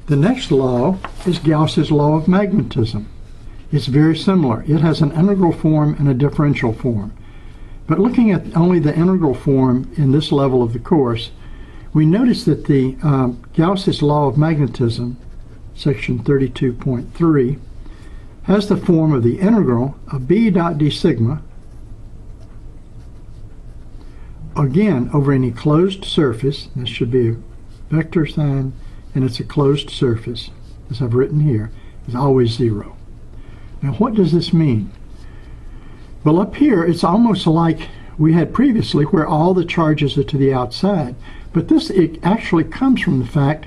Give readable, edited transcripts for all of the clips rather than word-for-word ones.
The next law is Gauss's law of magnetism. It's very similar. It has an integral form and a differential form. But looking at only the integral form in this level of the course, we notice that the Gauss's law of magnetism, section 32.3, has the form of the integral of B dot d sigma, again, over any closed surface. This should be a vector sign, and it's a closed surface, as I've written here, is always 0. Now, what does this mean? Well, up here, it's almost like we had previously, where all the charges are to the outside. But this, it actually comes from the fact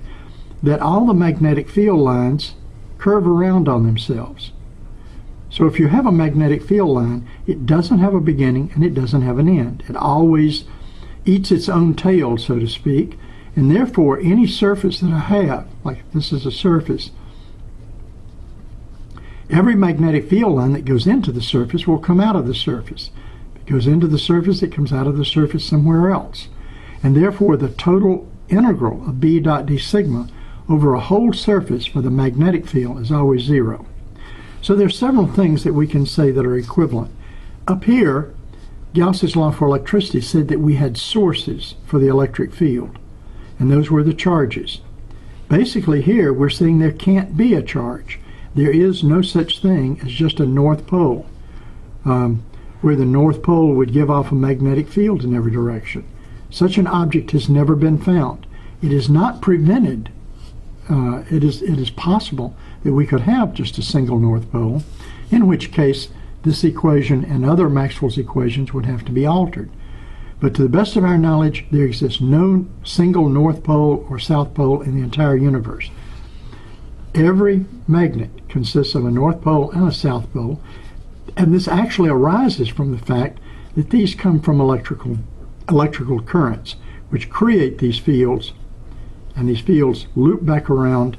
that all the magnetic field lines curve around on themselves. So if you have a magnetic field line, it doesn't have a beginning and it doesn't have an end. It always eats its own tail, so to speak, and therefore any surface that I have, like this is a surface, every magnetic field line that goes into the surface will come out of the surface. If it goes into the surface, it comes out of the surface somewhere else. And therefore the total integral of B dot d sigma over a whole surface for the magnetic field is always 0. So there's several things that we can say that are equivalent. Up here, Gauss's law for electricity said that we had sources for the electric field, and those were the charges. Basically here, we're saying there can't be a charge. There is no such thing as just a north pole, where the north pole would give off a magnetic field in every direction. Such an object has never been found. It is not prevented. It is possible that we could have just a single north pole, in which case this equation and other Maxwell's equations would have to be altered. But to the best of our knowledge, there exists no single north pole or south pole in the entire universe. Every magnet consists of a north pole and a south pole, and this actually arises from the fact that these come from electrical currents, which create these fields, and these fields loop back around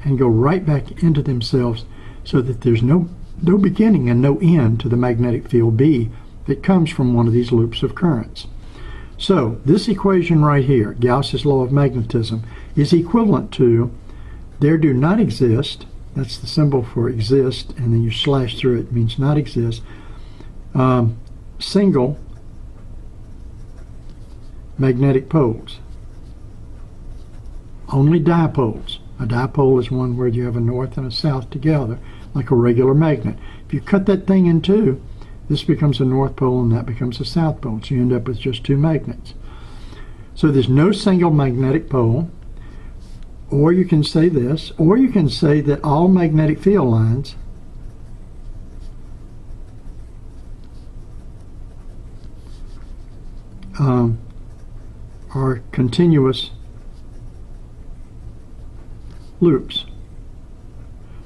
and go right back into themselves, so that there's no beginning and no end to the magnetic field B that comes from one of these loops of currents. So this equation right here, Gauss's law of magnetism, is equivalent to there do not exist, that's the symbol for exist, and then you slash through it, means not exist, single magnetic poles. Only dipoles. A dipole is one where you have a north and a south together, like a regular magnet. If you cut that thing in two, this becomes a north pole and that becomes a south pole, so you end up with just two magnets. So there's no single magnetic pole, or you can say this, or you can say that all magnetic field lines are continuous loops,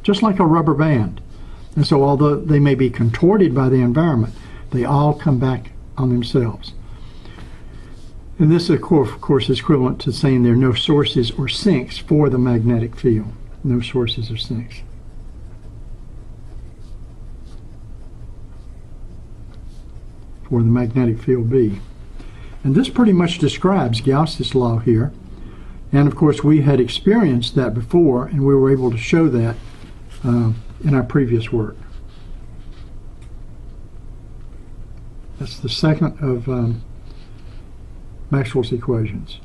just like a rubber band. And so although they may be contorted by the environment, they all come back on themselves. And this, of course, is equivalent to saying there are no sources or sinks for the magnetic field. No sources or sinks. For the magnetic field B. And this pretty much describes Gauss's law here. And of course, we had experienced that before, and we were able to show that in our previous work. That's the second of Maxwell's equations.